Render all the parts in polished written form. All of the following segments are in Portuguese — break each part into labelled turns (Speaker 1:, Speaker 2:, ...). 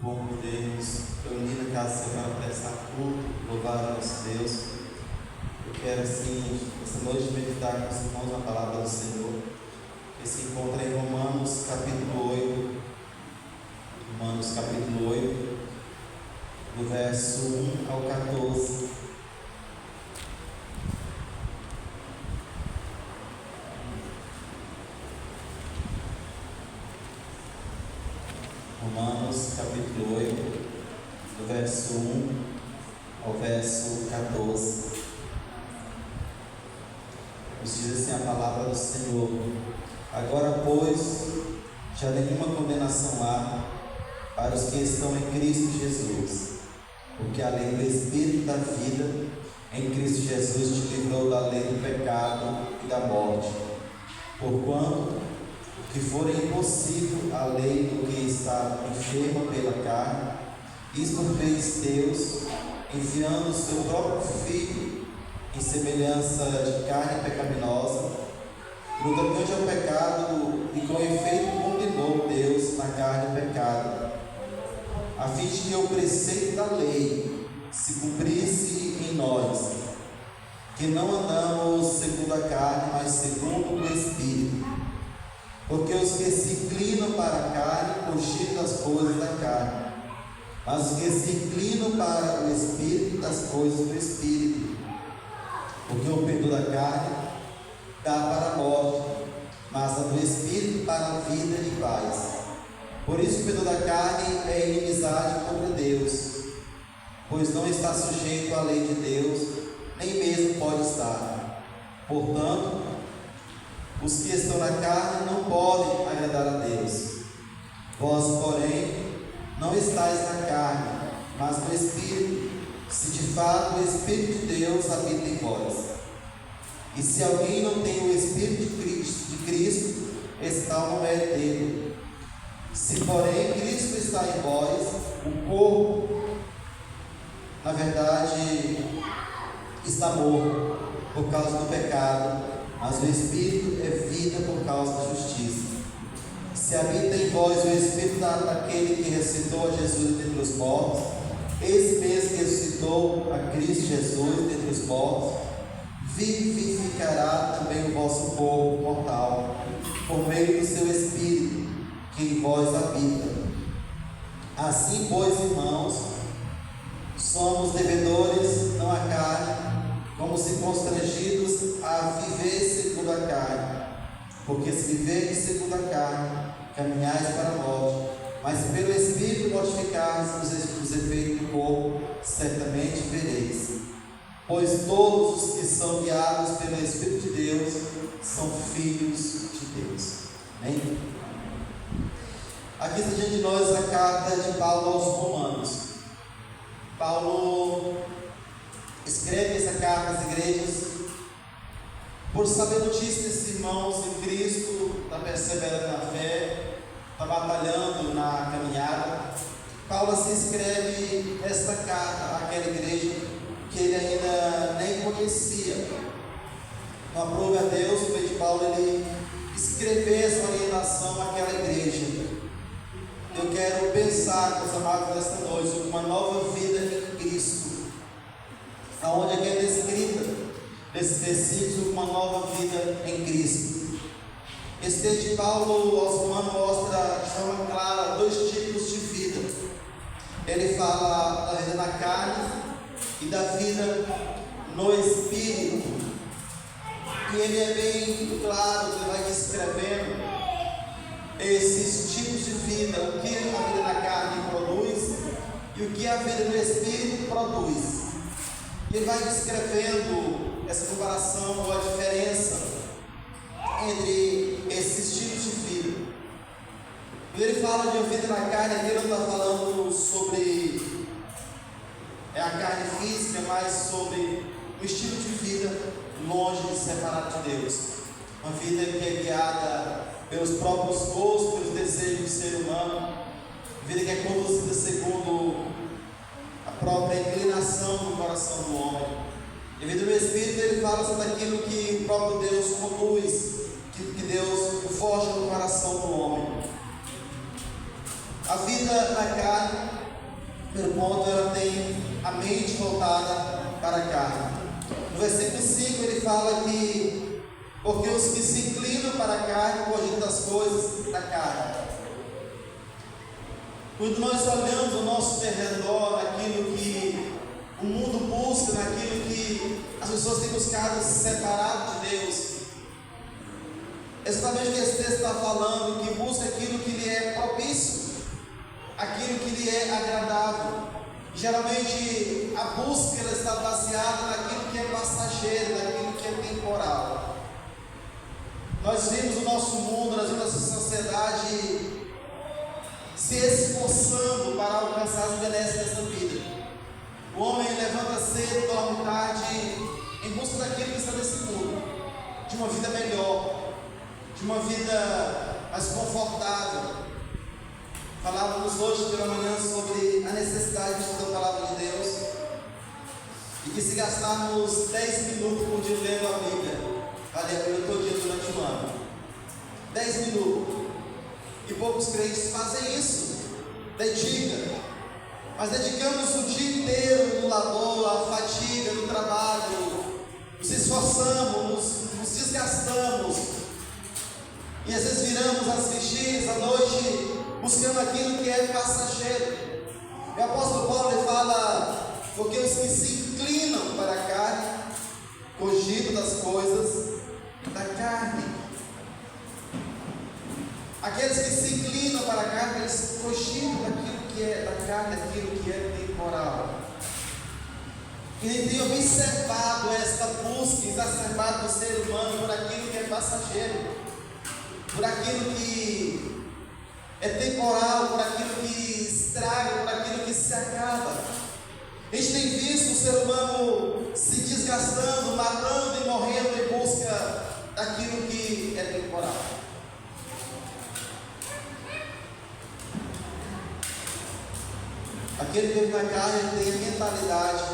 Speaker 1: bom podermos reunir na casa do Senhor para prestar culto, louvar a nosso Deus. Eu quero assim, esta noite, meditar com os irmãos na palavra do Senhor, que se encontra em Romanos capítulo 8, do verso 1 ao 14. Romanos capítulo 8, do verso 1 ao verso 14. Nos diz assim a palavra do Senhor: Agora, pois, já nenhuma condenação há para os que estão em Cristo Jesus, porque a lei do Espírito da vida em Cristo Jesus te livrou da lei do pecado e da morte. Porquanto que for impossível a lei do que está enferma pela carne, isto fez Deus, enviando o seu próprio Filho em semelhança de carne pecaminosa, no tocante ao pecado, e com efeito condenou Deus na carne o pecado, a fim de que o preceito da lei se cumprisse em nós, que não andamos segundo a carne, mas segundo o Espírito. Porque os que se inclinam para a carne cogitam das coisas da carne, mas os que se inclinam para o Espírito, das coisas do Espírito. Porque o perdão da carne dá para a morte, mas a do Espírito para a vida e paz. Por isso o perdão da carne é inimizade contra Deus, pois não está sujeito à lei de Deus, nem mesmo pode estar. Portanto, os que estão na carne não podem agradar a Deus. Vós, porém, não estáis na carne, mas no Espírito, se de fato o Espírito de Deus habita em vós. E se alguém não tem o Espírito de Cristo, está no mérito dele. Se, porém, Cristo está em vós, o corpo, na verdade, está morto por causa do pecado, mas o Espírito é vida por causa da justiça. Se habita em vós o Espírito daquele que ressuscitou a Jesus dentre os mortos, esse mesmo que ressuscitou a Cristo Jesus dentre os mortos, vivificará também o vosso corpo mortal, por meio do seu Espírito, que em vós habita. Assim, pois, irmãos, somos devedores, não à carne, como se constrangidos a viver segundo a carne. Porque se viverdes segundo a carne, caminhais para a morte, mas pelo Espírito mortificares os efeitos do corpo, certamente vereis. Pois todos os que são guiados pelo Espírito de Deus são filhos de Deus. Amém? Aqui está diante de nós a carta de Paulo aos Romanos. Paulo escreve essa carta às igrejas por saber notícia desses irmãos em Cristo, está perseverando na fé, está batalhando na caminhada. Paulo assim escreve esta carta àquela igreja que ele ainda nem conhecia. Não aprove a Deus, por meio de Paulo, ele escrever essa orientação àquela igreja. Eu quero pensar, meus amados, nesta noite, sobre uma nova vida em Cristo, aonde é que é descrita nesses versículos uma nova vida em Cristo. Esse texto de Paulo aos Romanos mostra de forma clara dois tipos de vida. Ele fala da vida na carne e da vida no Espírito, e ele é bem claro, ele vai descrevendo esses tipos de vida, o que a vida na carne produz e o que a vida no Espírito produz. Ele vai descrevendo essa comparação ou a diferença entre esses tipos de vida. Quando ele fala de uma vida na carne, aqui ele não está falando sobre a carne física, mas sobre o estilo de vida longe e separado de Deus. Uma vida que é guiada pelos próprios gostos, pelos desejos do ser humano, uma vida que é conduzida segundo a própria inclinação do coração do homem. E a vida do Espírito, ele fala sobre aquilo que o próprio Deus conduz, que Deus forja no coração do homem. A vida na carne, primeiro ponto, ela tem a mente voltada para a carne. No versículo 5 ele fala que porque os que se inclinam para a carne cogitam as coisas da carne. Quando nós olhamos ao nosso derredor, naquilo que o mundo busca, naquilo que as pessoas têm buscado se separar de Deus, exatamente o que esse texto está falando, que busca aquilo que lhe é propício, aquilo que lhe é agradável. Geralmente a busca ela está baseada naquilo que é passageiro, naquilo que é temporal. Nós vimos o nosso mundo, nós vimos a sociedade se esforçando para alcançar as benesses dessa vida. O homem levanta cedo, dorme tarde, em busca daquilo que está nesse mundo, de uma vida melhor, de uma vida mais confortável. Falávamos hoje pela manhã sobre a necessidade de estudar a palavra de Deus, e que se gastarmos 10 minutos por dia lendo a Bíblia, vale a pena todo dia durante um ano. 10 minutos. E poucos crentes fazem isso, dedicam, mas dedicamos o dia inteiro no labor, a fatiga, no trabalho, nos esforçamos, nos desgastamos, e às vezes viramos as vigílias à noite buscando aquilo que é passageiro. E o apóstolo Paulo ele fala, porque os que se inclinam para a carne cogitam das coisas da carne. Aqueles que se inclinam para a carne, eles cogitam daquilo que é da carne, daquilo que é temporal. E ele tem observado esta busca exacerbada do ser humano por aquilo que é passageiro, por aquilo que é temporal, por aquilo que estraga, por aquilo que se acaba. A gente tem visto o ser humano se desgastando, matando e morrendo em busca daquilo que é temporal. Aquele que vive na carne tem a mentalidade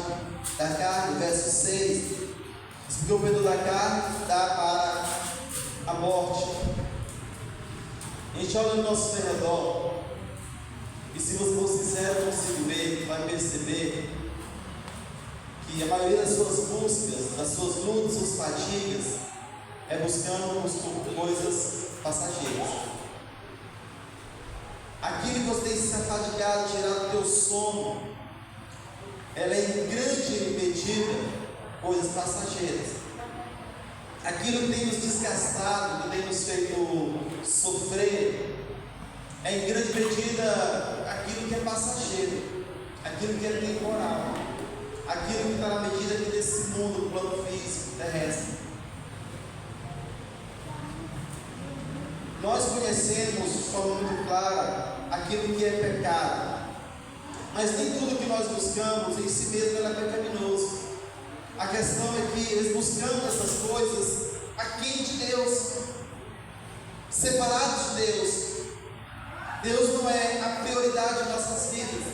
Speaker 1: da carne, verso 6. Porque o perdão da carne dá para a morte. A gente olha no nosso redor, e se você for sincero consigo ver, vai perceber que a maioria das suas buscas, das suas lutas, suas fadigas, é buscando coisas passageiras. Aquilo que você tem se afadigado, tirado do teu sono, ela é em grande medida coisas passageiras. Aquilo que tem nos desgastado, que tem nos feito sofrer, é em grande medida aquilo que é passageiro, aquilo que é temporal, aquilo que está na medida aqui desse mundo, do plano físico, terrestre. Nós conhecemos de forma muito clara aquilo que é pecado, mas nem tudo que nós buscamos em si mesmo é pecaminoso. A questão é que eles buscando essas coisas aquém de Deus, separados de Deus. Deus não é a prioridade de nossas vidas.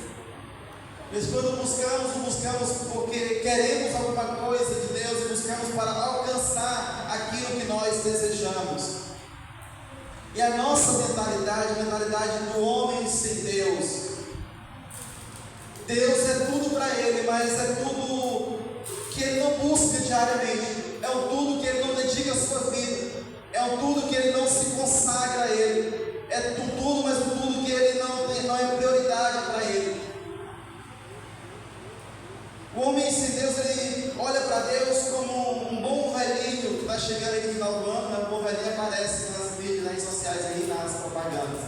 Speaker 1: Mas quando buscamos, não buscamos porque queremos alguma coisa de Deus, e buscamos para alcançar aquilo que nós desejamos. E a nossa mentalidade, a mentalidade do homem sem Deus. Deus é tudo para ele, mas é tudo que ele não busca diariamente, é o tudo que ele não dedica a sua vida, é o tudo que ele não se consagra a ele, é tudo, mas o tudo que ele não é prioridade para ele. O homem sem Deus, ele olha para Deus como um bom velhinho que está chegando aí no final do ano, né? Um bom velhinho aparece nas mídias, nas redes sociais, aí, nas propagandas.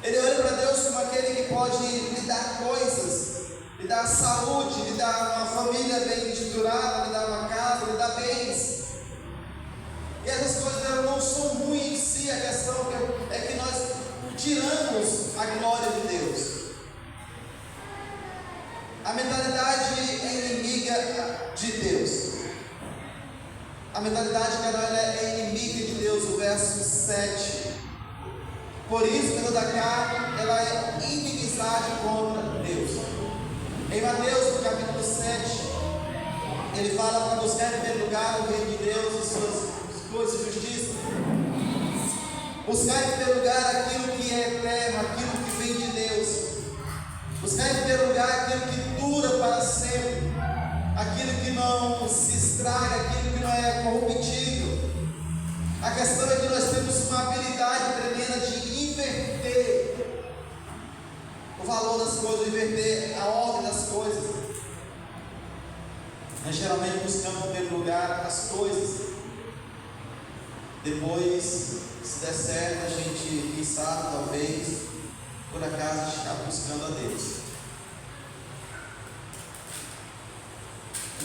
Speaker 1: Ele olha para Deus como aquele que pode lhe dar coisas, lhe dar saúde, lhe dar uma família bem estruturada, lhe dar uma casa, lhe dar bens. E essas coisas elas não são ruins em si, a questão é que nós tiramos a glória de Deus. A mentalidade é inimiga de Deus. A mentalidade que ela é inimiga de Deus, o verso 7. Por isso, pelo da carne, ela é inimizade contra Deus. Em Mateus, no capítulo 7, ele fala para buscar em primeiro lugar o reino de Deus e suas coisas de justiça. Buscar em primeiro lugar aquilo que é eterno, aquilo que vem de Deus. Buscar em primeiro lugar aquilo que dura para sempre, aquilo que não se estraga, aquilo que não é corruptível. A questão é que nós temos uma habilidade tremenda de inverter o valor das coisas, inverter a ordem das coisas. Nós geralmente buscamos em primeiro lugar as coisas, depois, se der certo, a gente, quem sabe, talvez, por acaso, está buscando a Deus.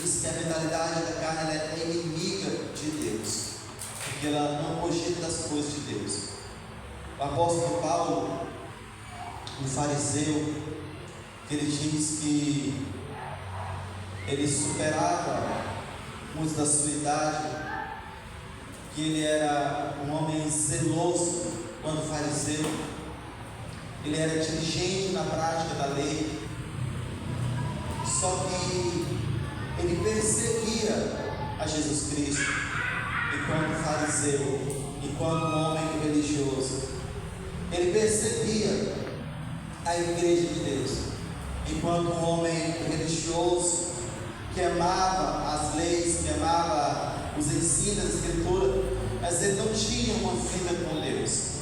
Speaker 1: Isso que a mentalidade da carne, ela é inimiga de Deus, porque ela não cogita das coisas de Deus. O apóstolo Paulo, um fariseu, que ele diz que ele superava muitos da sua idade, que ele era um homem zeloso quando fariseu, ele era diligente na prática da lei, só que ele perseguia a Jesus Cristo enquanto fariseu, enquanto um homem religioso. Ele perseguia a igreja de Deus enquanto um homem religioso que amava as leis, que amava os ensinos, a escritura, mas ele não tinha uma vida com Deus.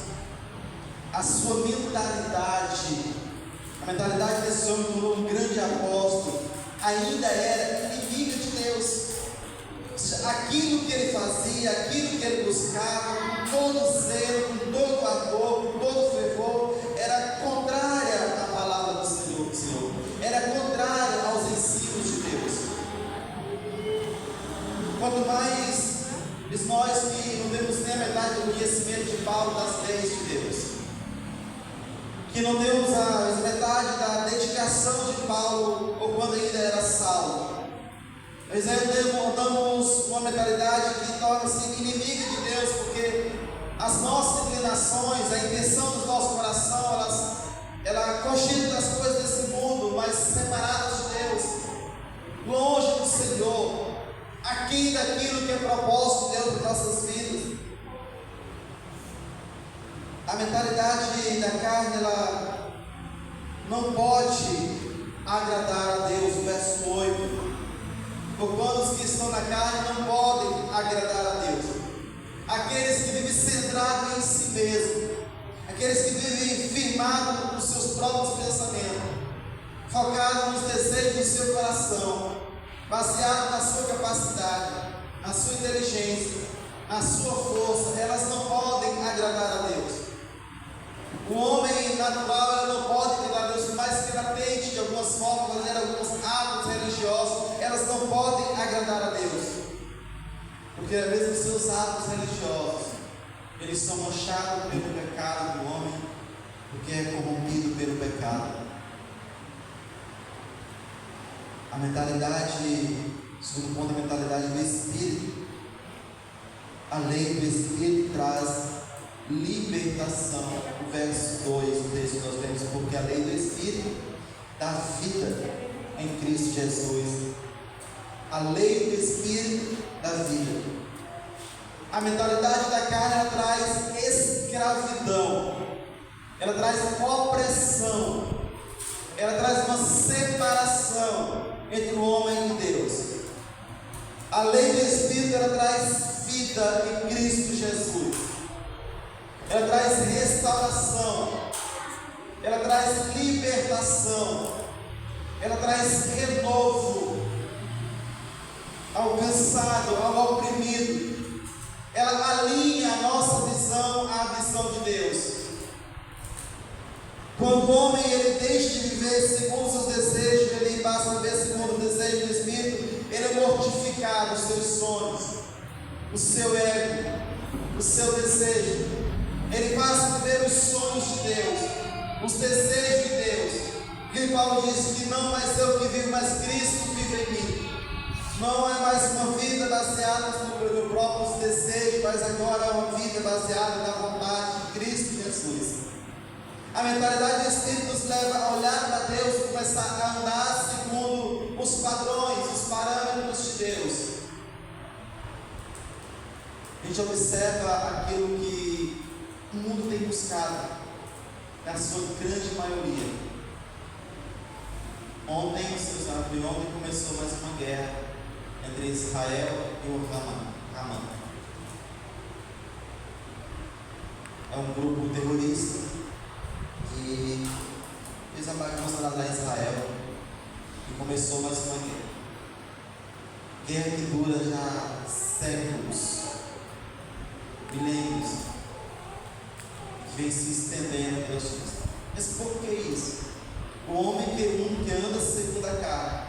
Speaker 1: A sua mentalidade, a mentalidade desse homem, como um grande apóstolo, ainda era inimiga de Deus. Aquilo que ele fazia, aquilo que ele buscava, com todo zelo, com todo amor, com todo fervor, era contrária à palavra do Senhor, era contrária aos ensinos de Deus. Quanto mais nós que não temos nem a metade do conhecimento de Paulo das leis de Deus, que não temos a metade da dedicação de Paulo, ou quando ainda era Saulo, nós ainda damos uma mentalidade que torna-se inimiga de Deus, porque as nossas inclinações, a intenção do nosso coração, ela cogita das coisas desse mundo, mas separadas de Deus, longe do Senhor, aquém daquilo que é propósito de Deus nas nossas vidas. A mentalidade da carne, ela não pode agradar a Deus. Verso 8: porquanto os que estão na carne não podem agradar a Deus, aqueles que vivem centrados em si mesmo, aqueles que vivem firmados nos seus próprios pensamentos, focados nos desejos do seu coração, baseado na sua capacidade, na sua inteligência, na sua força, elas não podem agradar a Deus. O homem natural, ela não pode agradar a Deus, por mais que ela tente de algumas formas fazer alguns atos religiosos, elas não podem agradar a Deus, porque mesmo os seus atos religiosos, eles são manchados pelo pecado do homem, porque é corrompido pelo pecado. A mentalidade, segundo ponto, a mentalidade do Espírito. A lei do Espírito traz libertação. O verso 2, o texto que nós temos: porque a lei do Espírito dá vida em Cristo Jesus. A lei do Espírito dá vida. A mentalidade da carne, ela traz escravidão, ela traz opressão, ela traz uma separação entre o homem e Deus. A lei do Espírito, ela traz vida em Cristo Jesus, ela traz restauração, ela traz libertação, ela traz renovo ao cansado, ao oprimido. Ela alinha a nossa visão à visão de Deus. Quando o homem ele deixa de viver segundo os seus desejos, ele passa a viver segundo o desejo do Espírito, ele é mortificado, os seus sonhos, o seu ego, o seu desejo. Ele passa a viver os sonhos de Deus, os desejos de Deus. Porque Paulo disse que não mais eu que vivo, mas Cristo vive em mim. Não é mais uma vida baseada no meu próprio desejo, mas agora é uma vida baseada na vontade de Cristo Jesus. A mentalidade do Espírito nos leva a olhar para Deus e começar a andar segundo os padrões, os parâmetros de Deus. A gente observa aquilo que o mundo tem buscado. na sua grande maioria. Ontem começou mais uma guerra entre Israel e o Hamas. É um grupo terrorista que fez a bagunça lá em Israel e começou mais uma guerra. Guerra que dura já séculos, milênios, que vem se estendendo pelas coisas. Mas por que isso? O homem que anda segundo a carne,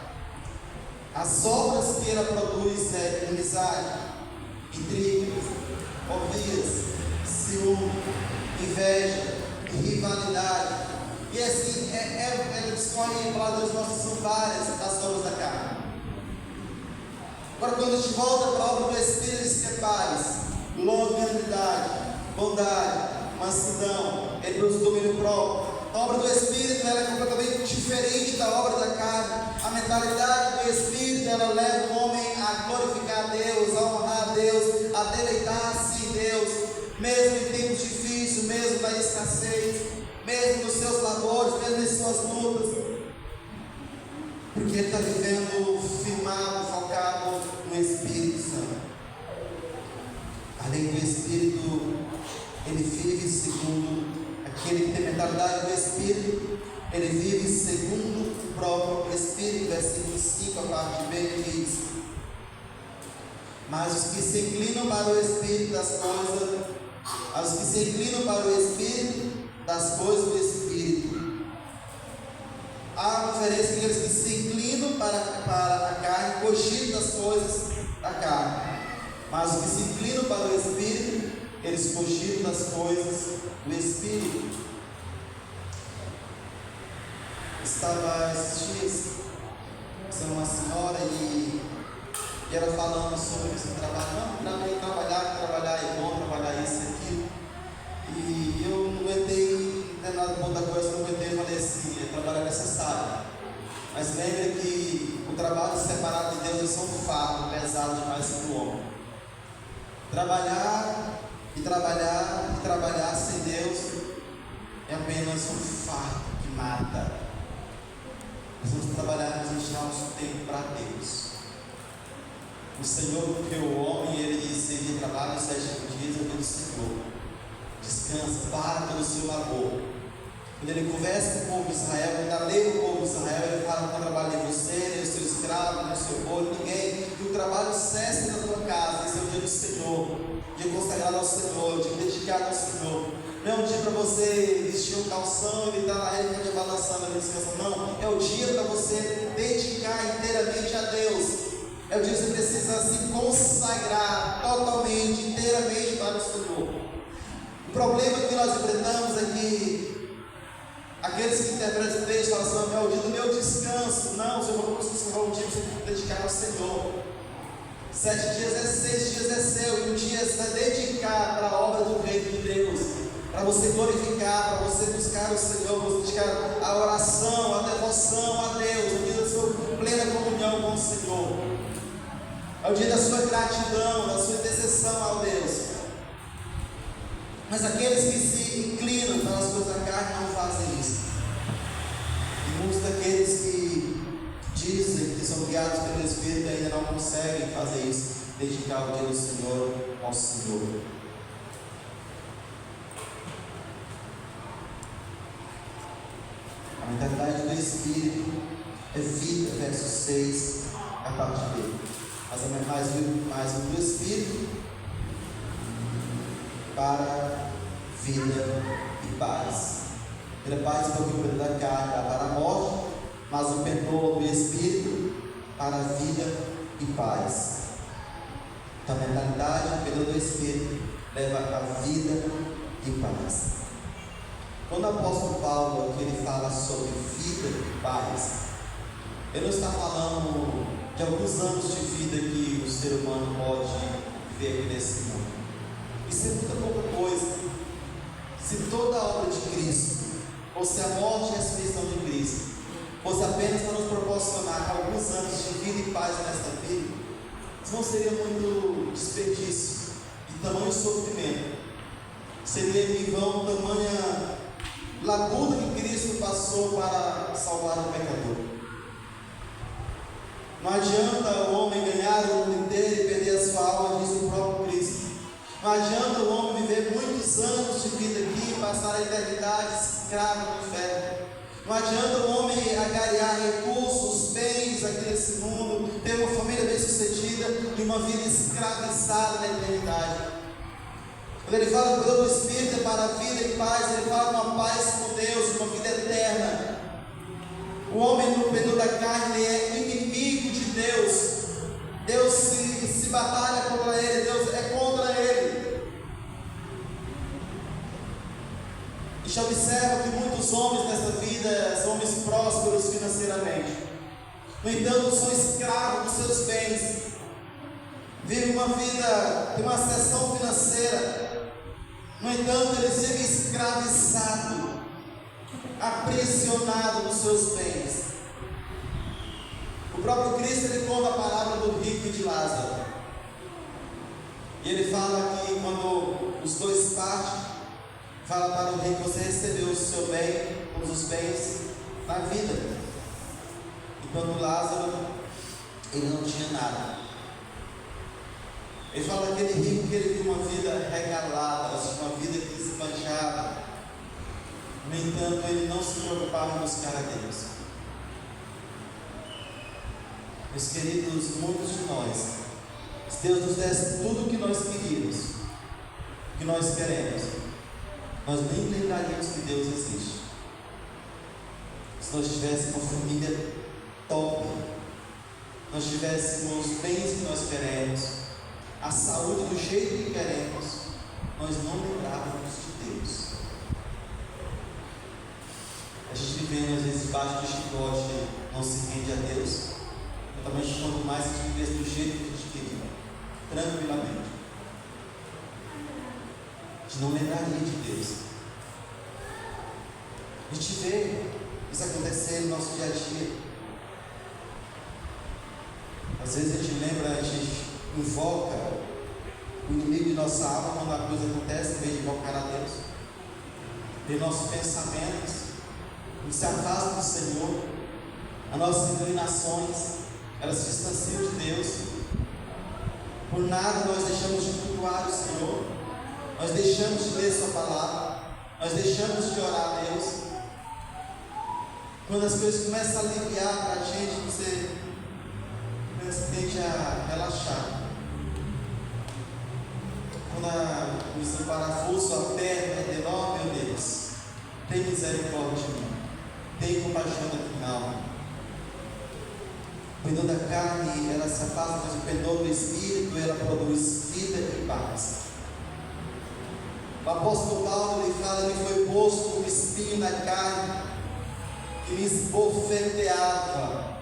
Speaker 1: as obras que ela produz é inimizade, intrigas, orgias, ciúme, inveja, rivalidade. E assim, ela discorre em palavras nossas, são várias as obras da carne. Agora, quando a gente volta para a obra do Espírito, diz que é paz, longanimidade, bondade, mansidão, ele produz domínio próprio. A obra do Espírito ela é completamente diferente da obra da carne. A mentalidade do Espírito ela leva o homem a glorificar a Deus, a honrar a Deus, a deleitar-se em Deus, mesmo em tempos difíceis, mesmo na escassez, mesmo nos seus labores, mesmo em suas lutas, porque ele está vivendo firmado, focado no Espírito Santo. Além do Espírito, ele vive segundo aquele que tem mentalidade do Espírito, ele vive segundo o próprio Espírito. Versículo 5, a parte B diz: mas os que se inclinam para o Espírito das coisas, os que se inclinam para o Espírito das coisas do Espírito. Há uma diferença entre aqueles que se inclinam para a carne, cogitam das coisas da carne, mas os que se inclinam para o Espírito, eles cogitam das coisas do Espírito. Estava esses dias sendo uma senhora e ela falando sobre esse trabalho. Não, trabalhar é bom, trabalhar isso e aquilo. E eu não aguentei, não é nada bom da coisa, não aguentei, eu falei assim: trabalho é necessário. Mas lembre que o trabalho separado de Deus é um fardo pesado demais para o homem. Trabalhar sem Deus é apenas um fardo que mata. Nós vamos trabalhar, nós vamos tirar nosso tempo para Deus. O Senhor criou o homem e ele disse: ele trabalha 7 dias, é do Senhor. Descansa, para todo o seu labor. Quando ele conversa com o povo de Israel, quando ele lê o povo de Israel, ele fala: não trabalhe em você, nem o seu escravo, nem o seu povo, ninguém. E o trabalho cessa na tua casa. Esse é o dia do Senhor, dia consagrado ao Senhor, dia dedicado ao Senhor. Não é um dia para você vestir um calção e estar na rede de balançando a descanso. Não, é o dia para você dedicar inteiramente a Deus. É o dia que você precisa se consagrar totalmente, inteiramente para o Senhor. O problema que nós enfrentamos é que aqueles que interpretam esse texto falam assim: é o dia do meu descanso. Não, o Senhor falou que você vai um dia para você dedicar ao Senhor. 7 dias é 6 dias é seu, e um dia você vai dedicar para a obra do reino de Deus, para você glorificar, para você buscar o Senhor, você dedicar a oração, a devoção a Deus, o dia da sua plena comunhão com o Senhor, é o dia da sua gratidão, da sua intercessão ao Deus. Mas aqueles que se inclinam pelas coisas da carne não fazem isso. E muitos daqueles que dizem que são guiados pelo Espírito ainda não conseguem fazer isso, dedicar o dia do Senhor ao Senhor. A mentalidade do Espírito é vida, verso 6, a parte dele. Mas o do Espírito para vida e paz. Pela paz porque o da carne dá para a morte, mas o perdão do Espírito para a vida e paz. Então, a mentalidade pelo do Espírito leva a vida e paz. Quando o apóstolo Paulo aqui ele fala sobre vida e paz, ele não está falando de alguns anos de vida que o ser humano pode viver aqui nesse mundo. Isso é muita pouca coisa. Se toda a obra de Cristo, ou se a morte e a ressurreição de Cristo, fosse apenas para nos proporcionar alguns anos de vida e paz nesta vida, isso não seria muito desperdício e tamanho sofrimento. Seria em vão tamanha labuta que Cristo passou para salvar o pecador. Não adianta o homem ganhar o mundo inteiro e perder a sua alma, diz o próprio Cristo. Não adianta o homem viver muitos anos de vida aqui e passar a eternidade escravo do inferno. Não adianta o homem agariar recursos, bens aqui nesse mundo, ter uma família bem sucedida e uma vida escravizada na eternidade. Quando ele fala que o Espírito é para a vida e paz, ele fala de uma paz com Deus, uma vida eterna. O homem no período da carne, ele é inimigo de Deus. Deus se batalha contra ele, Deus é contra ele. A gente observa que muitos homens nessa vida são homens prósperos financeiramente. No entanto, são escravos dos seus bens. Vivem uma vida de uma ascensão financeira. No entanto, eles vivem escravizados, aprisionado nos seus bens. O próprio Cristo, ele conta a parábola do rico e de Lázaro, e ele fala que quando os dois partem, fala para o rico: você recebeu o seu bem, todos os bens na vida, enquanto Lázaro, ele não tinha nada. Ele fala daquele rico que ele viu uma vida regalada, uma vida que se manchava. No entanto, ele não se preocupava em buscar a Deus. Meus queridos, muitos de nós, se Deus nos desse tudo o que nós queríamos, o que nós queremos, nós nem lembraríamos que Deus existe. Se nós tivéssemos uma família top, nós tivéssemos os bens que nós queremos, a saúde do jeito que queremos, nós não lembrávamos de Deus. A gente vivendo às vezes debaixo do chicote, não se rende a Deus. Totalmente, quanto mais a gente vivesse do jeito que a gente queria, tranquilamente, a gente não lembraria de Deus. A gente vê isso acontecer no nosso dia a dia. Às vezes a gente lembra, a gente invoca o inimigo de nossa alma quando a coisa acontece, em vez de invocar a Deus. Tem nossos pensamentos, se afasta do Senhor, as nossas inclinações, elas se distanciam de Deus. Por nada nós deixamos de cultuar o Senhor, nós deixamos de ler Sua palavra, nós deixamos de orar a Deus. Quando as coisas começam a aliviar para a gente, você tende a relaxar. Quando o parafuso aperta, ele diz: ó meu Deus, tem misericórdia de mim, tem compaixão da minha alma. O perdão da carne, ela se afasta, mas o perdão do Espírito, ela produz vida e paz. O apóstolo Paulo, ele fala: ele foi posto um espinho na carne, que me esbofeteava.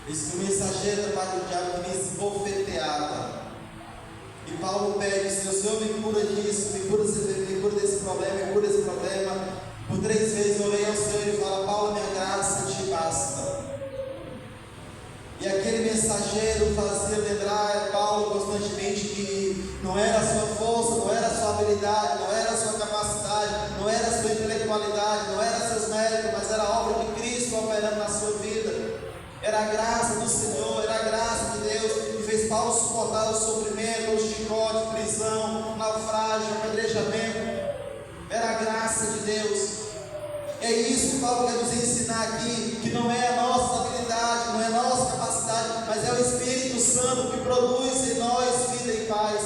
Speaker 1: Esse mensageiro da parte do diabo que me esbofeteava. E Paulo pede: Senhor, me cura disso, me cura desse problema, me cura desse problema. Por 3 vezes eu orei ao Senhor e ele fala: Paulo, minha graça te basta. E aquele mensageiro fazia lembrar Paulo constantemente que não era a sua força, não era a sua habilidade, não era a sua capacidade, não era a sua intelectualidade, não era seus méritos, mas era a obra de Cristo operando na sua vida. Era a graça do Senhor, era a graça de Deus que fez Paulo suportar o sofrimento, o chicote, prisão, naufrágio, apedrejamento. Era a graça de Deus. É isso que Paulo quer nos ensinar aqui, que não é a nossa habilidade, não é a nossa capacidade, mas é o Espírito Santo que produz em nós vida e paz.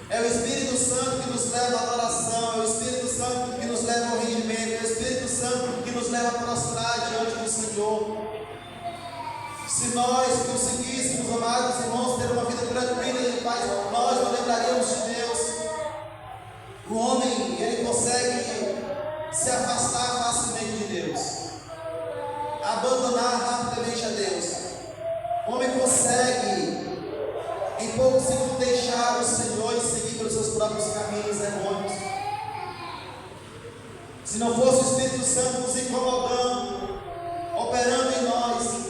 Speaker 1: É o Espírito Santo que nos leva à adoração, é o Espírito Santo que nos leva ao rendimento, é o Espírito Santo que nos leva a prostrar diante do Senhor. Se nós conseguíssemos, amados irmãos, ter uma vida tranquila e de paz, nós não lembraríamos de Deus. O homem, ele consegue se afastar facilmente de Deus, abandonar rapidamente a Deus. O homem consegue, em poucos segundos, deixar o Senhor e seguir pelos seus próprios caminhos errôneos. Se não fosse o Espírito Santo nos incomodando, operando em nós,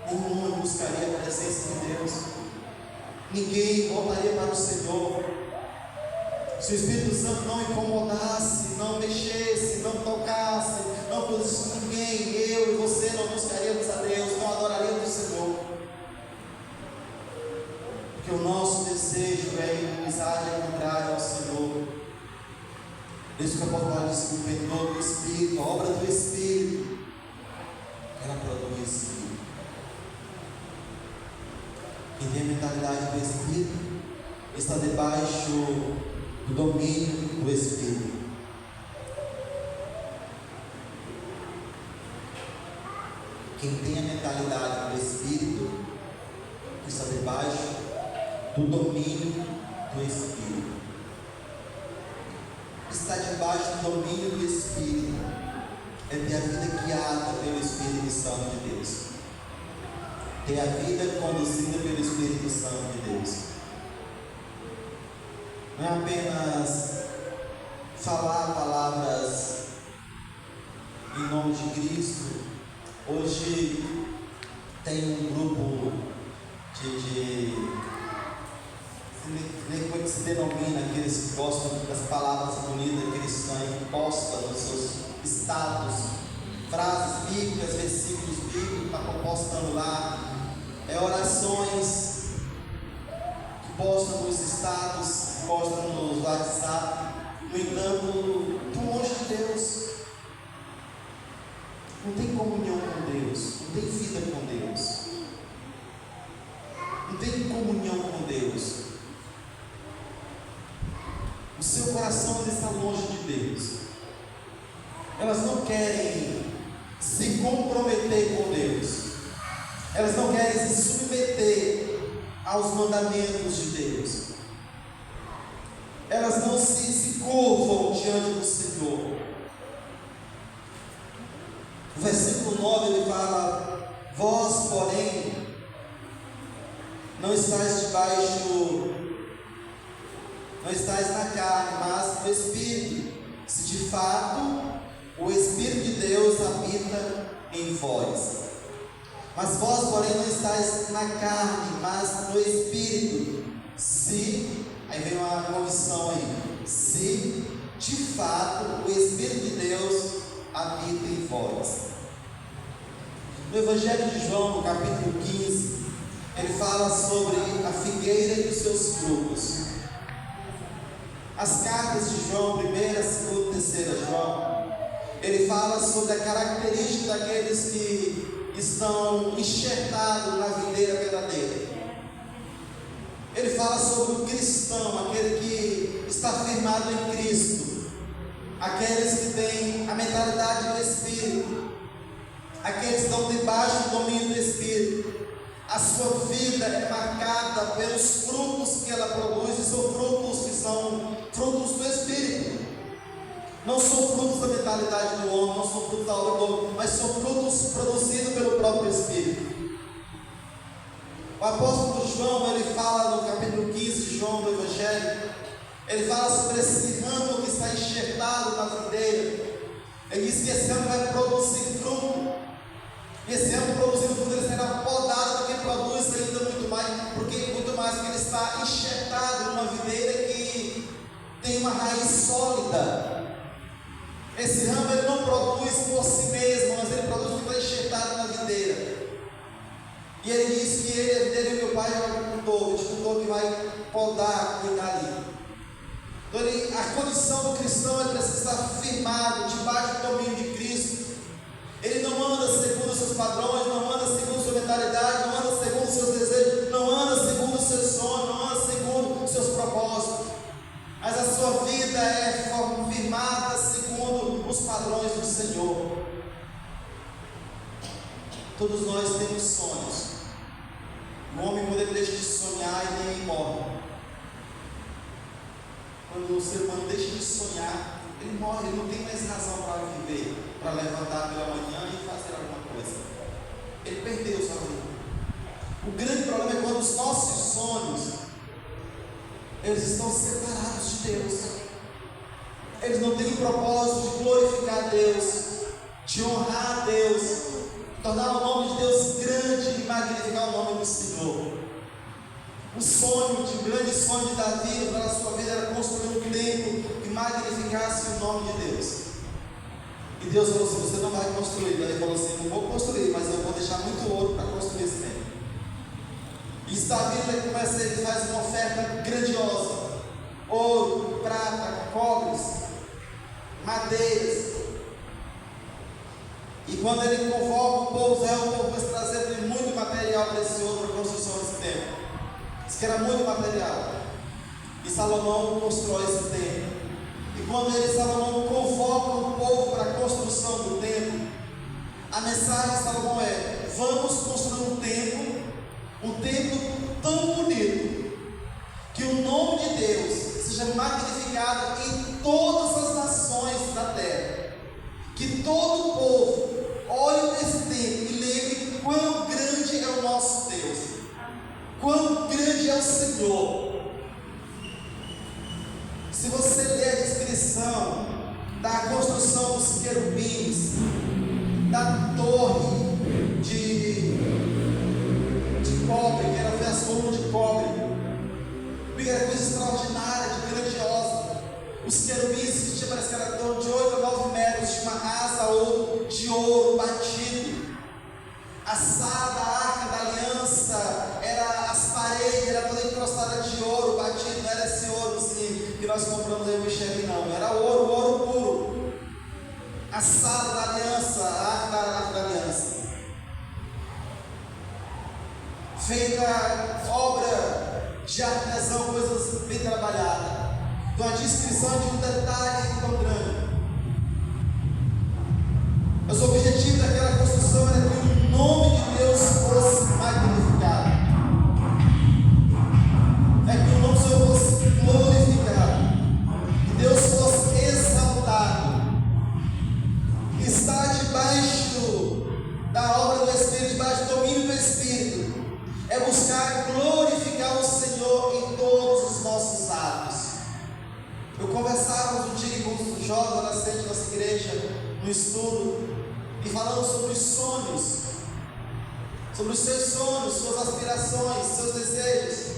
Speaker 1: nenhum buscaria a presença de Deus, ninguém voltaria para o Senhor. Se o Espírito Santo não incomodasse, não mexesse, não mensagem é contrária ao Senhor. Isso que o apóstolo Paulo diz que o pendor do Espírito, a obra do Espírito, ela produz sim. Quem tem a mentalidade do Espírito está debaixo do domínio do Espírito. Quem tem a mentalidade do Espírito está debaixo do domínio do Espírito. Estar debaixo do domínio do Espírito é ter a vida guiada pelo Espírito Santo de Deus, ter a vida conduzida pelo Espírito Santo de Deus. Não é apenas falar palavras em nome de Cristo. Hoje tem um grupo como é que se denomina aqueles que gostam das palavras bonitas cristãs, que postam nos seus status frases bíblicas, versículos bíblicos, está postando lá, orações que postam nos status, que postam no WhatsApp. No entanto, estão longe de Deus, não tem comunhão com Deus, não tem vida com Deus, não tem comunhão com Deus. O seu coração está longe de Deus. Elas não querem se comprometer com Deus, elas não querem se submeter aos mandamentos de Deus, elas não se curvam diante do Senhor. O versículo 9 ele fala: vós, porém, não estáis na carne, mas no Espírito, se de fato o Espírito de Deus habita em vós. Mas vós, porém, não estáis na carne, mas no Espírito, se, aí vem uma condição aí, se de fato o Espírito de Deus habita em vós. No Evangelho de João, no capítulo 15, ele fala sobre a figueira e os seus frutos. As cartas de João, 1ª, 2ª, 3ª João, ele fala sobre a característica daqueles que estão enxertados na videira verdadeira. Ele fala sobre o cristão, aquele que está firmado em Cristo, aqueles que têm a mentalidade do Espírito, aqueles que estão debaixo do domínio do Espírito. A sua vida é marcada pelos frutos que ela produz, e são frutos que são frutos do Espírito. Não são frutos da mentalidade do homem, não são frutos da obra do homem, mas são frutos produzidos pelo próprio Espírito. O apóstolo João, ele fala no capítulo 15 de João do Evangelho, ele fala sobre esse ramo que está enxertado na videira. Ele diz que esse ramo vai produzir fruto. E esse ramo produzindo fruto, ele será podado, porque produz ainda muito mais, porque ele está enxertado numa videira que tem uma raiz sólida. Esse ramo ele não produz por si mesmo, mas ele produz porque está enxertado na videira. E ele diz que ele é videira e meu pai é o agricultor que vai podar, cuidar ali. Então a condição do cristão é precisa estar firmado debaixo do domínio de Cristo. Ele não anda segundo os seus padrões, não anda segundo a sua mentalidade, não anda segundo os seus desejos, não anda segundo os seus sonhos, não anda segundo os seus propósitos. Mas a sua vida é firmada segundo os padrões do Senhor. Todos nós temos sonhos. O homem, quando ele deixa de sonhar, ele morre. Quando o ser humano deixa de sonhar, ele morre, ele não tem mais razão para viver, para levantar pela manhã e fazer alguma coisa. Ele perdeu sua vida. O grande problema é quando os nossos sonhos, eles estão separados de Deus. Eles não têm o propósito de glorificar Deus, de honrar Deus, tornar o nome de Deus grande e magnificar o nome do Senhor. O grande sonho de Davi para a sua vida era construir um templo que magnificasse o nome de Deus. E Deus falou assim: você não vai construir. Ele falou assim: não vou construir, mas eu vou deixar muito ouro para construir esse templo. E Davi ele faz uma oferta grandiosa. ouro, prata, cobres, madeiras. E quando ele convoca o povo, o povo vai trazer muito material precioso para a construção desse templo. Diz que era muito material. E Salomão constrói esse templo. E quando Salomão convoca o povo para a construção do templo, a mensagem de Salomão é: vamos construir um templo tão bonito, que o nome de Deus seja magnificado em todas as nações da terra, que todo o povo olhe para esse templo e lembre quão grande é o nosso Deus, quão grande é o Senhor. Se você ler a descrição da construção dos querubins, da torre de cobre, que era as colunas de cobre, era coisa extraordinária, de grandiosa. Os querubins, parece que era de 8 a 9 metros, tinha uma asa de ouro batido. A sala da Arca da Aliança, as paredes, era toda encrostada de ouro batido. Não era esse ouro assim, que nós compramos aí no Michele, não, era ouro puro. A sala da Aliança, a Arca da Aliança, feita obra de artesão, coisas bem trabalhadas. Então a descrição de um detalhe tão grande. Mas o objetivo daquela construção era que o nome de Deus fosse magnificado, que o nome do Senhor fosse glorificado, que Deus fosse exaltado. Estar debaixo da obra do Espírito, debaixo do domínio do Espírito, é buscar glorificar o Senhor em todos os nossos atos. Eu conversava um dia com os jovens adolescentes da nossa igreja, no estudo, e falando sobre os sonhos, sobre os seus sonhos, suas aspirações, seus desejos.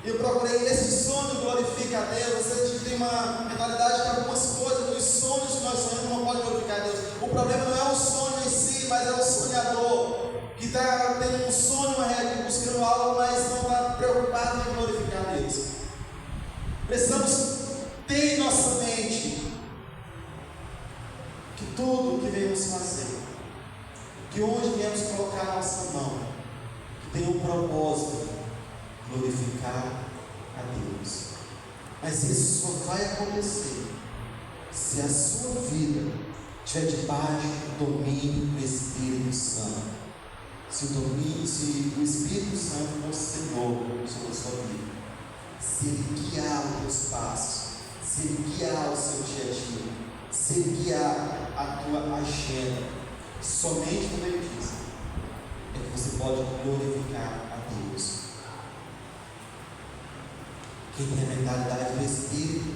Speaker 1: E eu procurei, esse sonho glorifica a Deus. Você tem uma mentalidade que algumas coisas, os sonhos que nós sonhamos não podem glorificar a Deus. O problema não é o sonho em si, mas é o sonhador, que está tendo um sonho buscando algo, mas não está preocupado em glorificar a Deus. Precisamos ter em nossa mente que tudo que venhamos fazer, que onde viemos colocar a nossa mão, que tem um propósito: glorificar a Deus. Mas isso só vai acontecer se a sua vida estiver debaixo do domínio do Espírito Santo. Se o Espírito Santo for Senhor sobre a sua vida, se Ele guiar os teus passos, se Ele guiar o seu dia a dia, se Ele guiar a tua agenda, somente por meio disso é que você pode glorificar a Deus. Quem tem a mentalidade do Espírito,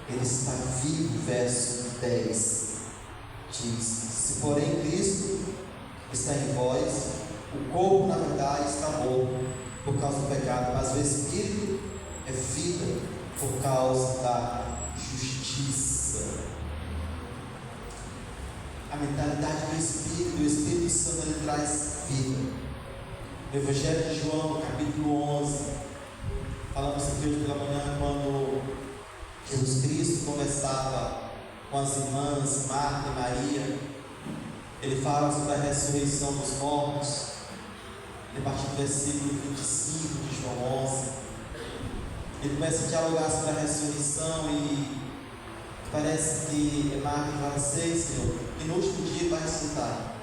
Speaker 1: ele está vivo. Verso 10 diz: se porém Cristo está em vós, o corpo na verdade está morto por causa do pecado, mas o Espírito é vida por causa da justiça. A mentalidade do Espírito Santo, ele traz vida. No Evangelho de João, no capítulo 11, falamos aqui hoje pela manhã, quando Jesus Cristo conversava com as irmãs Marta e Maria, ele fala sobre a ressurreição dos mortos. A partir do versículo 25 de João 11, ele começa a dialogar sobre a ressurreição e parece que Marta fala: sei, Senhor, que no último dia vai ressuscitar.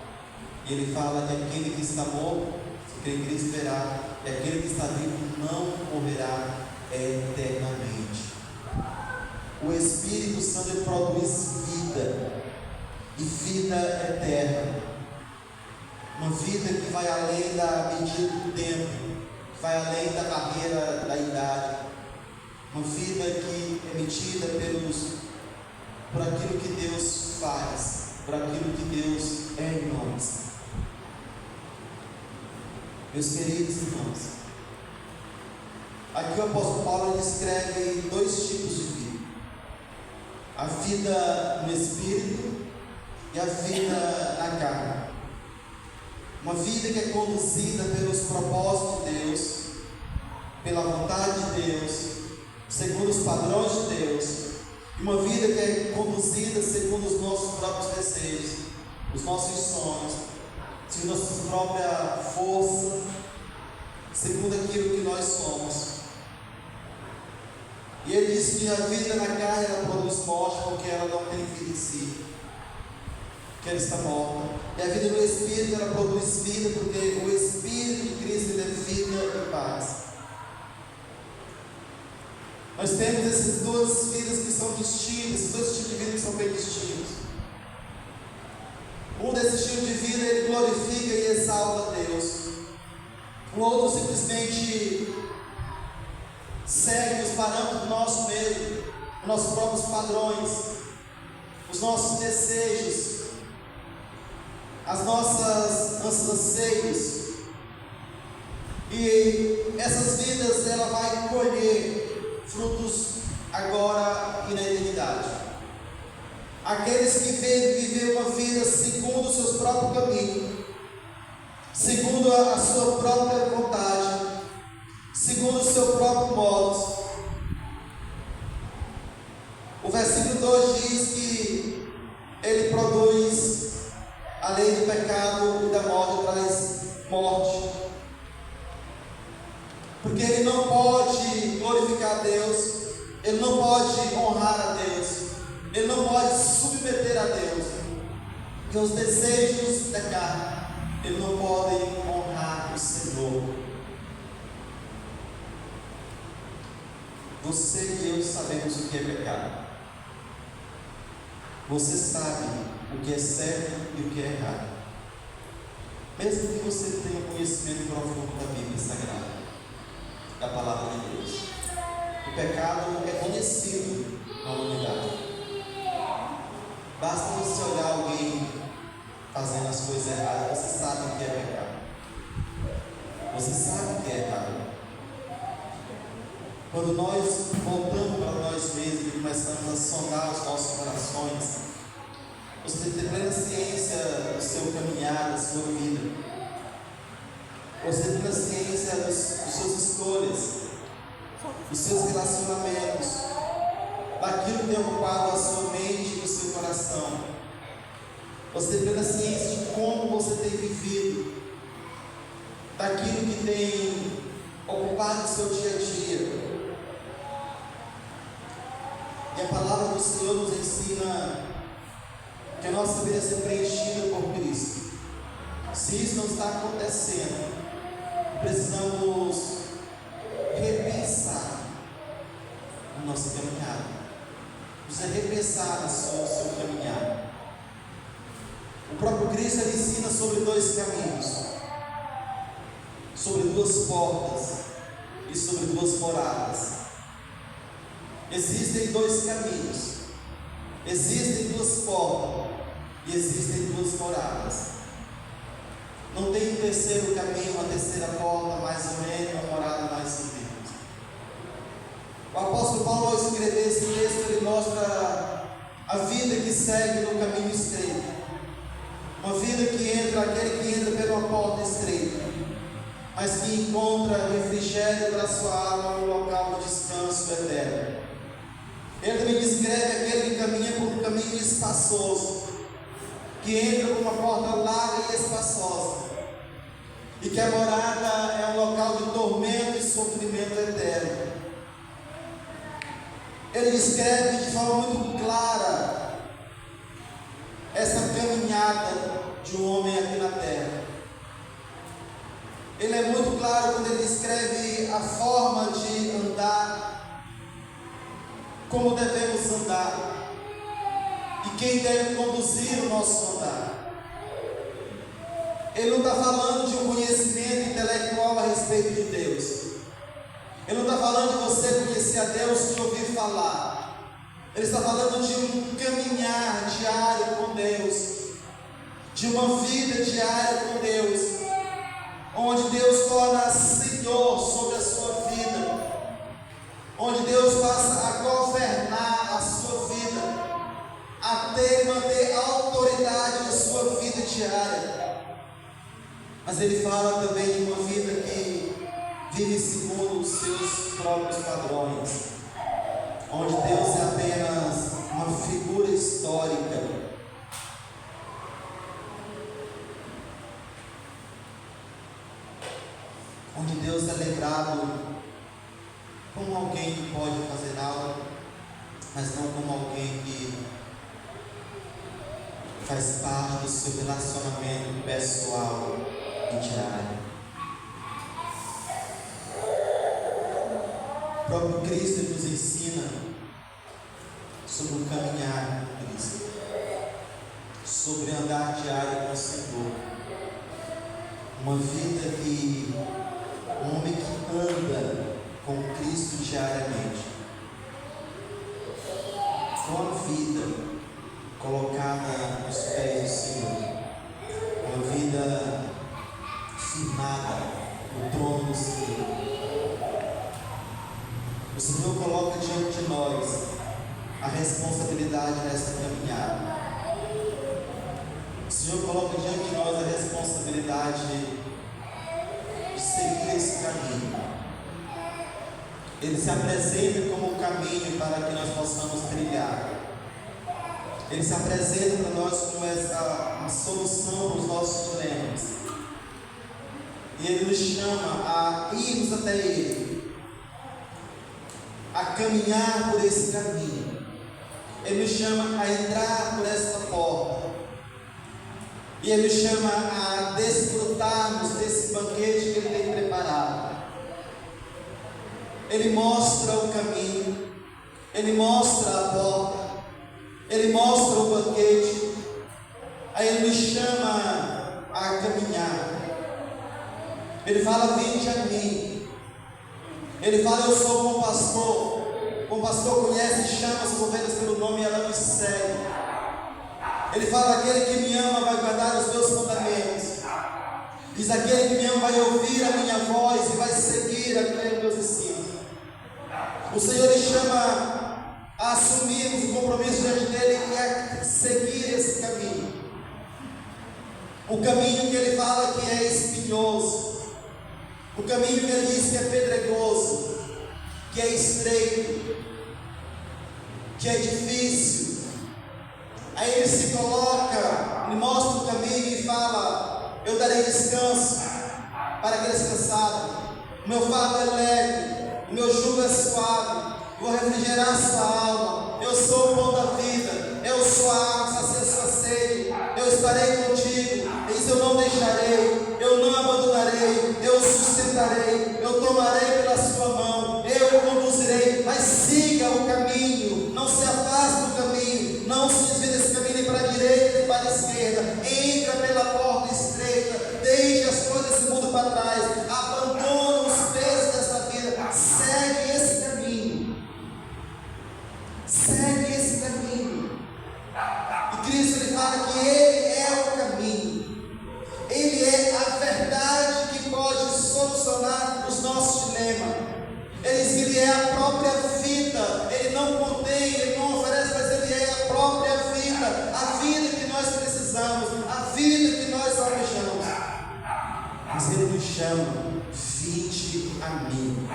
Speaker 1: E ele fala que aquele que está morto, se crê em Cristo, verá, e aquele que está vivo não morrerá eternamente. O Espírito Santo, ele produz vida, e vida eterna. Uma vida que vai além da medida do tempo, que vai além da barreira da idade. Uma vida que é medida por aquilo que Deus faz, por aquilo que Deus é em nós. Meus queridos irmãos, aqui o apóstolo Paulo descreve dois tipos de vida: a vida no Espírito e a vida na carne. Uma vida que é conduzida pelos propósitos de Deus, pela vontade de Deus, segundo os padrões de Deus, e uma vida que é conduzida segundo os nossos próprios desejos, os nossos sonhos, segundo a nossa própria força, segundo aquilo que nós somos. E ele disse que a vida na carne ela produz morte, porque ela não tem vida em si, que ela está morta. E a vida no Espírito ela produz vida, porque o Espírito de Cristo ele é vida e paz. Nós temos essas duas vidas que são distintas, esses dois tipos de vida que são bem distintos. Um desses tipos de vida ele glorifica e exalta a Deus. O outro simplesmente segue os parâmetros nossos mesmos, os nossos próprios padrões, os nossos desejos, as nossas anseios. E essas vidas ela vai colher frutos agora e na eternidade. Aqueles que vivem uma vida segundo os seus próprios caminhos, segundo a sua própria vontade, segundo o seu próprio modo. O versículo 2 diz que ele produz a lei do pecado e da morte, traz morte, porque ele não pode glorificar a Deus, ele não pode honrar a Deus, ele não pode submeter a Deus, porque os desejos da carne ele não podem honrar o Senhor. Você e eu sabemos o que é pecado. Você sabe o que é certo e o que é errado. Mesmo que você tenha um conhecimento profundo da Bíblia Sagrada, da Palavra de Deus, o pecado é conhecido na humanidade. Basta você olhar alguém fazendo as coisas erradas, você sabe o que é pecado. Você sabe o que é errado. Quando nós voltamos para nós mesmos e começamos a sondar os nossos corações, você tem plena ciência do seu caminhar, da sua vida. Você tem plena ciência das suas escolhas, dos seus relacionamentos, daquilo que tem ocupado a sua mente e o seu coração. Você tem plena ciência de como você tem vivido, daquilo que tem ocupado o seu dia a dia. E a palavra do Senhor nos ensina que a nossa vida é ser preenchida por Cristo. Se isso não está acontecendo, precisamos repensar a nossa caminhada. Precisa repensar o seu caminhar. O próprio Cristo ele ensina sobre dois caminhos, sobre duas portas e sobre duas moradas. Existem dois caminhos, existem duas portas e existem duas moradas. Não tem um terceiro caminho, uma terceira porta, mais ou menos, uma morada mais ou menos. O apóstolo Paulo, ao escrever esse texto, ele mostra a vida que segue no caminho estreito. Uma vida que entra, aquele que entra pela porta estreita, mas que encontra refrigério para a sua alma no local de descanso eterno. Ele também descreve aquele que caminha por um caminho espaçoso, que entra por uma porta larga e espaçosa, e que a morada é um local de tormento e sofrimento eterno. Ele descreve de forma muito clara essa caminhada de um homem aqui na terra. Ele é muito claro quando ele descreve a forma de andar, como devemos andar e quem deve conduzir o nosso andar. Ele não está falando de um conhecimento intelectual a respeito de Deus. Ele não está falando de você conhecer a Deus de ouvir falar. Ele está falando de um caminhar diário com Deus, de uma vida diária com Deus, onde Deus torna Senhor sobre a sua vida, onde Deus passa a governar a sua vida, até manter a autoridade da sua vida diária. Mas ele fala também de uma vida que vive segundo os seus próprios padrões, onde Deus é apenas uma figura histórica, onde Deus é lembrado como alguém que pode fazer algo, mas não como alguém que faz parte do seu relacionamento pessoal e diário. O próprio Cristo nos ensina sobre o caminhar com Cristo, sobre andar diário com o Senhor. Uma vida que um homem que anda com Cristo diariamente, uma vida colocada nos pés do Senhor, uma vida firmada no trono do Senhor. O Senhor coloca diante de nós a responsabilidade dessa caminhada. O Senhor coloca diante de nós a responsabilidade de seguir esse caminho. Ele se apresenta como um caminho para que nós possamos trilhar. Ele se apresenta para nós como a solução para os nossos dilemas. E Ele nos chama a irmos até Ele, a caminhar por esse caminho. Ele nos chama a entrar por esta porta. E Ele nos chama a desfrutarmos desse banquete que Ele tem preparado. Ele mostra o caminho, Ele mostra a porta, Ele mostra o banquete. Aí Ele nos chama a caminhar. Ele fala: vinde a mim. Ele fala: eu sou bom pastor. O bom pastor conhece e chama as ovelhas pelo nome e ela nos segue. Ele fala: aquele que me ama vai guardar os meus mandamentos. Diz: aquele que me ama vai ouvir a minha voz e vai seguir aqueles meus ensinos. O Senhor lhe chama a assumirmos o compromisso diante dele, que é seguir esse caminho. O caminho que Ele fala que é espinhoso, o caminho que Ele diz que é pedregoso, que é estreito, que é difícil. Aí Ele se coloca, Ele mostra o caminho e fala: eu darei descanso para aqueles cansados. O meu fardo é leve, o meu jugo é suave, vou refrigerar sua alma. Eu sou o pão da vida, eu sou a água, sacia sua sede. Eu estarei contigo, isso eu não deixarei, eu não abandonarei, eu sustentarei, eu tomarei pela sua mão, eu conduzirei. Mas siga o caminho, não se afaste do caminho, não se desvie desse caminho nem para a direita nem para a esquerda. Entra pela porta estreita, deixe as coisas desse mundo para trás, abandona os pesos dessa vida, segue esse caminho, segue esse caminho. E Cristo, Ele fala que Ele é o caminho, Ele é a verdade que pode solucionar os nossos dilemas. Ele diz que Ele é a própria vida. Ele não contém, Ele não oferece, mas Ele é a própria vida, a vida que nós precisamos, a vida que nós almejamos. Mas Ele nos chama: vinde a mim,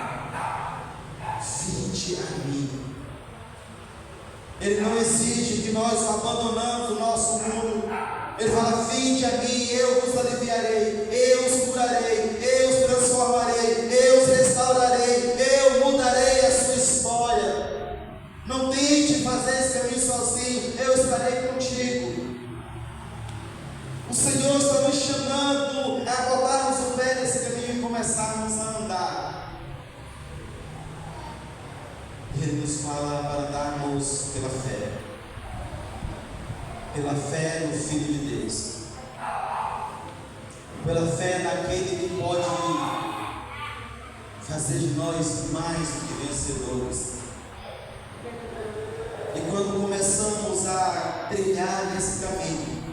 Speaker 1: vinde a mim. Ele não exige que nós abandonamos o nosso mundo. Ele fala: vinde a mim, eu vos aliviarei, eu os curarei, eu os transformarei, eu os restaurarei, eu mudarei a sua história. Não tente fazer esse caminho sozinho, eu estarei contigo. O Senhor está nos chamando a botarmos o pé nesse caminho e começarmos a andar. Ele nos fala para andarmos pela fé no Filho de Deus, pela fé naquele que pode fazer de nós mais do que vencedores. E quando começamos a trilhar esse caminho,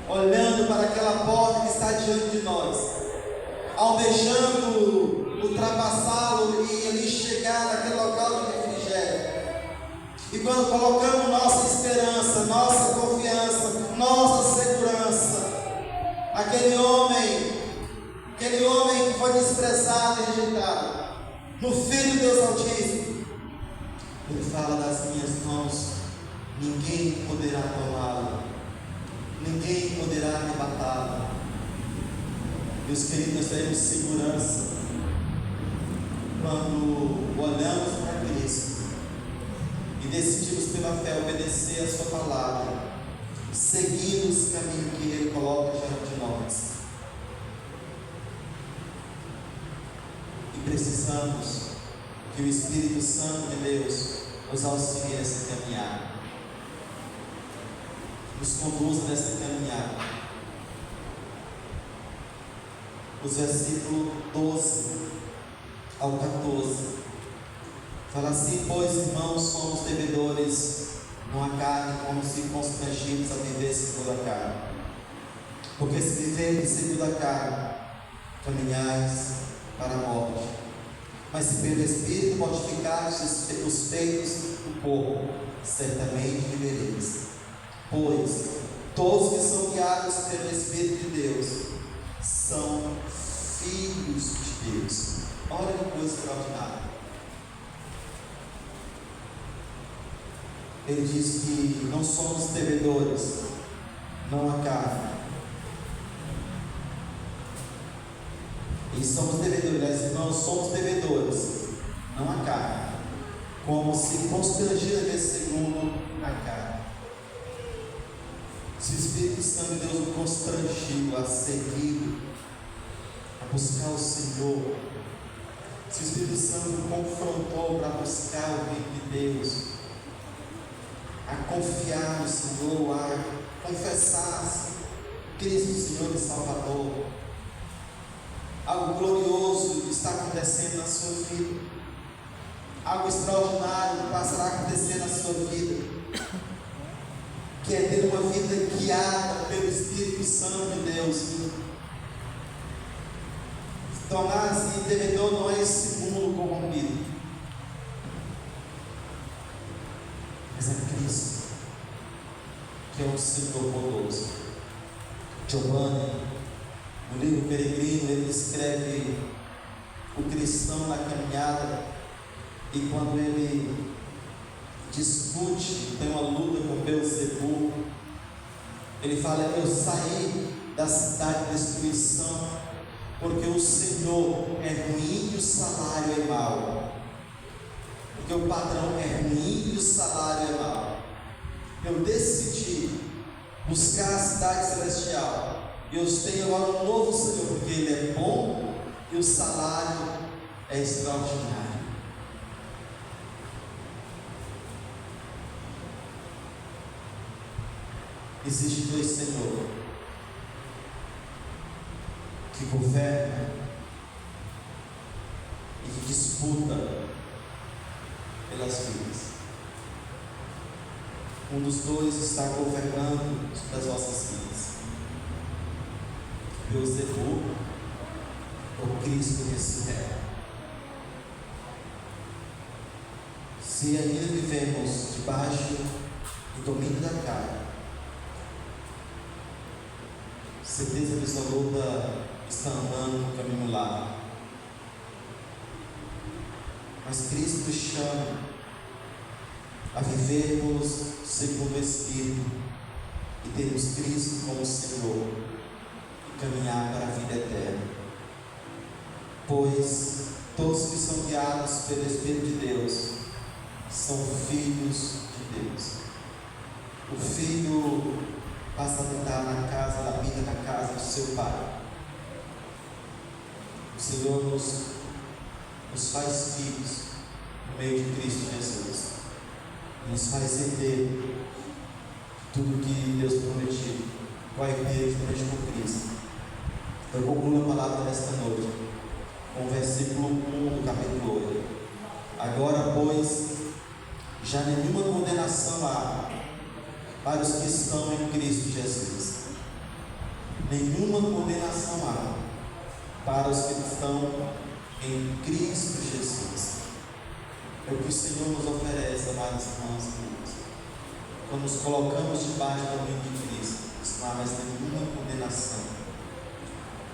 Speaker 1: olhando para aquela porta que está diante de nós, almejando ultrapassá-lo e ali chegar naquele local de refrigério. E quando colocamos nossa esperança, nossa confiança, nossa segurança, aquele homem que foi desprezado e rejeitado, no Filho de Deus Altíssimo, Ele fala das minhas mãos, ninguém poderá tomá-lo, ninguém poderá arrebatá-lo. Meus queridos, nós teremos segurança quando olhamos para Cristo e decidimos pela fé obedecer a sua palavra, seguir os caminhos que Ele coloca diante de nós. E precisamos que o Espírito Santo de Deus nos auxilie nessa caminhada, nos conduza nessa caminhada. Os versículos 12 ao 14 fala assim: pois irmãos, somos devedores, não há carne, como se constrangidos a viver segundo a carne. Porque se viverdes segundo a carne, caminhais para a morte. Mas se pelo Espírito mortificardes os feitos do corpo, certamente vivereis. Pois todos que são guiados pelo Espírito de Deus são filhos de Deus. Olha que coisa extraordinária. Ele diz que não somos devedores, não há carne. E somos devedores, nós somos devedores, não há carne, como se constrangido segundo a carne. Se o Espírito Santo de Deus o constrangiu a seguir, a buscar o Senhor, se o Espírito Santo o confrontou para buscar o reino de Deus, a confiar no Senhor, a confessar Cristo Senhor e Salvador, algo glorioso está acontecendo na sua vida, algo extraordinário passará a acontecer na sua vida, que é ter uma vida guiada pelo Espírito Santo de Deus. Tornar-se devedor não é esse mundo corrompido, mas é Cristo, que é o Senhor bondoso. Giovanni, no livro Peregrino, ele descreve o cristão na caminhada, e quando ele discute, tem uma luta com Beelzebul, ele fala: eu saí da cidade de destruição, porque o Senhor é ruim e o salário é mau. Porque o padrão é ruim e o salário é mau. Eu decidi buscar a cidade celestial, e eu tenho agora um novo Senhor, porque Ele é bom e o salário é extraordinário. Existem dois senhores que governam e que disputam pelas vidas. Um dos dois está governando sobre as vossas vidas. Beelzebul, o Cristo ressurreto. Se ainda vivemos debaixo do domínio da carne, certeza absoluta está andando no caminho largo. Mas Cristo nos chama a vivermos segundo o Espírito e termos Cristo como Senhor e caminhar para a vida eterna. Pois todos que são guiados pelo Espírito de Deus são filhos de Deus. O filho passa a habitar na casa, na vida da casa do seu Pai. O Senhor nos faz filhos no meio de Cristo Jesus, nos faz herdeiro tudo que Deus prometiu, vai ter juntamente com Cristo. Eu concluo a palavra desta noite com o versículo 1 do capítulo 8. Agora, pois, já nenhuma condenação há para os que estão em Cristo Jesus. Nenhuma condenação há para os que estão em Cristo Jesus. É o que o Senhor nos oferece, amados irmãos e irmãs. Quando nos colocamos debaixo do domínio de Cristo, não há mais nenhuma condenação.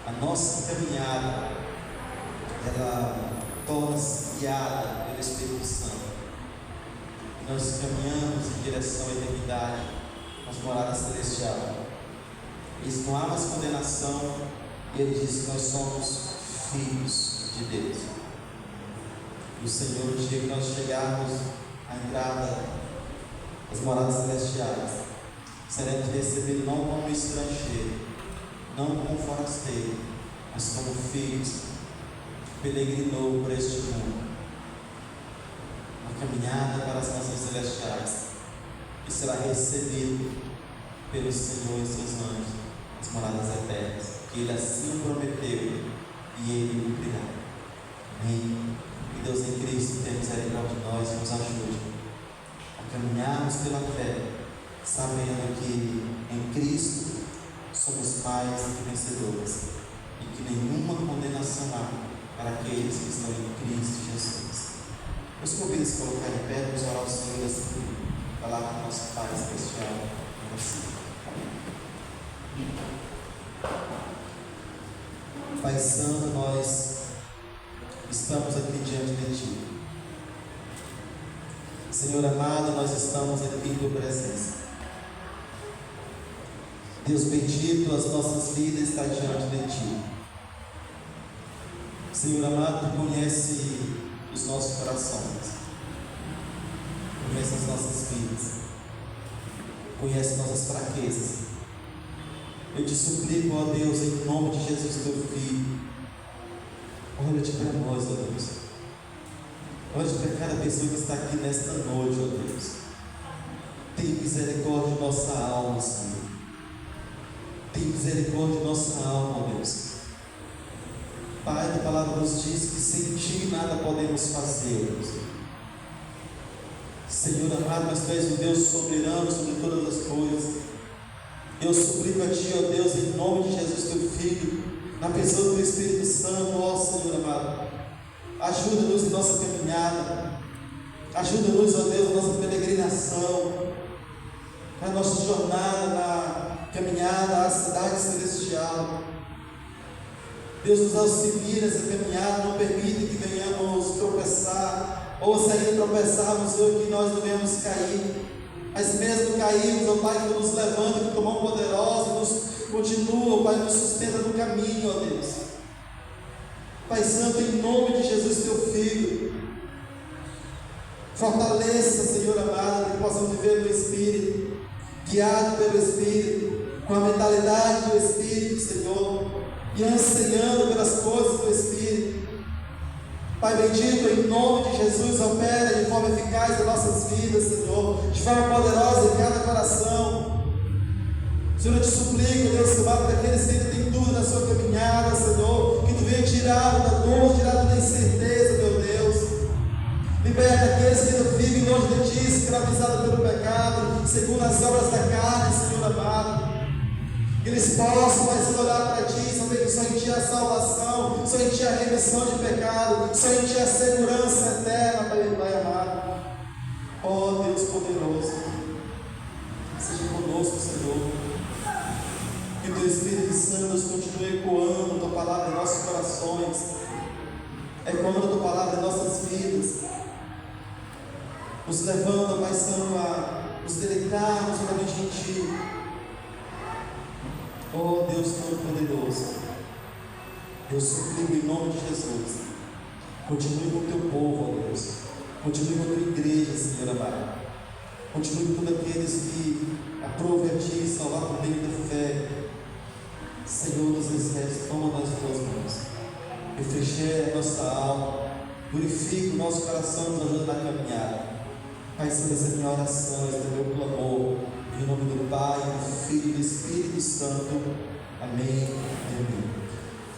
Speaker 1: A nossa caminhada, ela torna-se guiada pelo Espírito Santo. nós caminhamos em direção à eternidade, às moradas celestiais. Isso não há mais condenação, e Ele diz que nós somos filhos de Deus. E o Senhor, no dia que nós chegarmos à entrada das moradas celestiais, seremos recebidos não como estrangeiro, não como forasteiro, mas como filhos que peregrinou por este mundo, uma caminhada para as nações celestiais, e será recebido pelo Senhor e seus anjos, as moradas eternas, que Ele assim prometeu e Ele cumprirá. Amém. Que Deus em Cristo tenha misericórdia de nós e nos ajude a caminharmos pela fé, sabendo que em Cristo somos mais que vencedores e que nenhuma condenação há para aqueles que estão em Cristo Jesus. Os convido a se colocar em pé, vamos orar ao Senhor desse palavra do nosso Pai Celestial. Pai Santo, nós estamos aqui diante de Ti. Senhor amado, nós estamos aqui em Tua presença. Deus bendito, as nossas vidas estão diante de Ti. Senhor amado, Tu conhece os nossos corações, conhece as nossas vidas, conhece nossas fraquezas. Eu te suplico, ó Deus, em nome de Jesus, Teu Filho, olha-te para nós, ó Deus. Olha para cada pessoa que está aqui nesta noite, ó Deus. Tem misericórdia de nossa alma, Senhor. Tem misericórdia de nossa alma, ó Deus. Pai, a palavra nos diz que sem Ti nada podemos fazer, Deus. Senhor amado, mas Tu és um Deus soberano sobre todas as coisas. Eu suplico a Ti, ó Deus, em nome de Jesus, Teu Filho, na pessoa do Espírito Santo, ó Senhor amado. Ajuda-nos em nossa caminhada. Ajuda-nos, ó Deus, na nossa peregrinação, na nossa jornada, na caminhada à cidade celestial. Deus nos auxilia nessa caminhada, não permite que venhamos tropeçar, ou se ainda tropeçarmos, Senhor, que nós não venhamos cair. Mas mesmo caímos, ó Pai, que nos levanta com tua mão poderosa, nos continua, ó Pai, nos sustenta no caminho, ó Deus. Pai Santo, em nome de Jesus, Teu Filho, fortaleça, Senhor amado, que possamos viver no Espírito, guiado pelo Espírito, com a mentalidade do Espírito, Senhor, e ansiando pelas coisas do Espírito. Pai bendito, em nome de Jesus, opera de forma eficaz as nossas vidas, Senhor, de forma poderosa em cada coração. Senhor, eu te suplico, Deus, para aqueles que ainda têm dúvida na sua caminhada, Senhor, que Tu venha tirar da dor, tirar da incerteza, meu Deus. Liberta aqueles que ainda vivem longe de Ti, escravizados pelo pecado, segundo as obras da carne, Senhor amado. Que eles possam, Pai, olhar para Ti, saber que só em Ti há salvação, só em Ti há remissão de pecado, só em Ti há segurança eterna, Pai amado. Ó Deus poderoso, seja conosco, Senhor. Que o Teu Espírito Santo nos continue ecoando a Tua palavra em nossos corações, ecoando a Tua palavra em nossas vidas, nos levando, Pai Santo, a nos deleitarmos realmente em Ti. Oh Deus Todo-Poderoso, eu suplico em nome de Jesus, continue com o Teu povo, ó Deus, continue com a Tua igreja, Senhor amado, continue com todos aqueles que aprove a Ti, salvar por meio da fé. Senhor dos exércitos, toma nas Tuas mãos, refrigera a nossa alma, purifica o nosso coração, nos ajuda na caminhada. Pai, essa é a minha oração, esse é o meu clamor. Em nome do Pai, do Filho e do Espírito Santo. Amém e amém.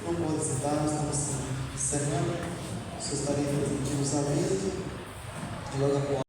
Speaker 1: Não pode sentar, nós estamos encerrando. Se eu estarei transmitindo os avisos. E logo após.